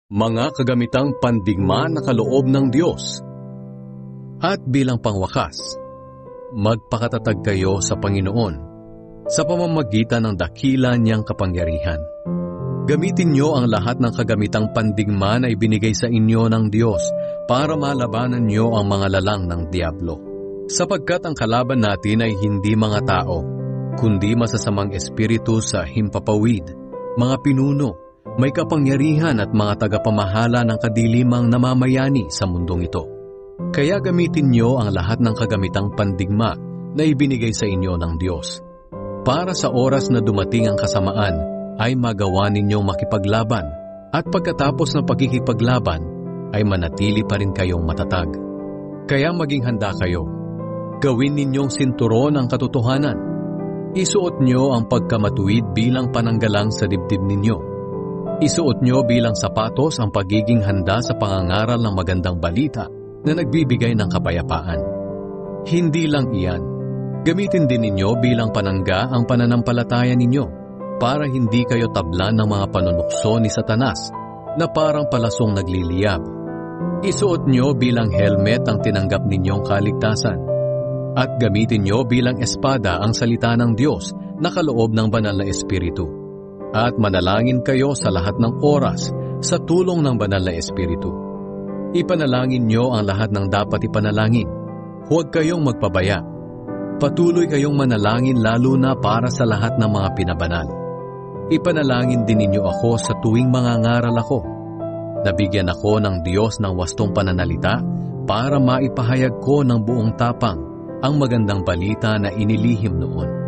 mga kagamitang pandigma na kaloob ng Diyos. At bilang pangwakas, magpakatatag kayo sa Panginoon sa pamamagitan ng dakila niyang kapangyarihan. Gamitin niyo ang lahat ng kagamitang pandigma na ibinigay sa inyo ng Diyos para malabanan niyo ang mga lalang ng Diablo. Sapagkat ang kalaban natin ay hindi mga tao, kundi masasamang espiritu sa himpapawid, mga pinuno, may kapangyarihan at mga tagapamahala ng kadilimang namamayani sa mundong ito. Kaya gamitin niyo ang lahat ng kagamitang pandigma na ibinigay sa inyo ng Diyos. Para sa oras na dumating ang kasamaan, ay magawa ninyong makipaglaban at pagkatapos ng pagkikipaglaban, ay manatili pa rin kayong matatag. Kaya maging handa kayo. Gawin ninyong sinturon ang katotohanan. Isuot niyo ang pagkamatuwid bilang pananggalang sa dibdib ninyo. Isuot nyo bilang sapatos ang pagiging handa sa pangangaral ng magandang balita na nagbibigay ng kapayapaan. Hindi lang iyan, gamitin din ninyo bilang panangga ang pananampalataya ninyo para hindi kayo tablan ng mga panunukso ni Satanas na parang palasong nagliliyab. Isuot nyo bilang helmet ang tinanggap ninyong kaligtasan at gamitin nyo bilang espada ang salita ng Diyos na kaloob ng banal na Espiritu. At manalangin kayo sa lahat ng oras sa tulong ng banal na Espiritu. Ipanalangin niyo ang lahat ng dapat ipanalangin. Huwag kayong magpabaya. Patuloy kayong manalangin lalo na para sa lahat ng mga pinabanal. Ipanalangin din ninyo ako sa tuwing mangangaral ako. Nabigyan ako ng Diyos ng wastong pananalita para maipahayag ko ng buong tapang ang magandang balita na inilihim noon.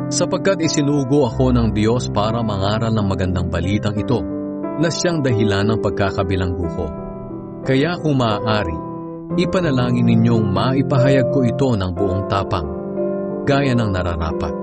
Sapagkat isinugo ako ng Diyos para mangaral ng magandang balitang ito na siyang dahilan ng pagkakabilanggo ko. Kaya kung maaari, ipanalangin ninyong maipahayag ko ito ng buong tapang, gaya ng nararapat.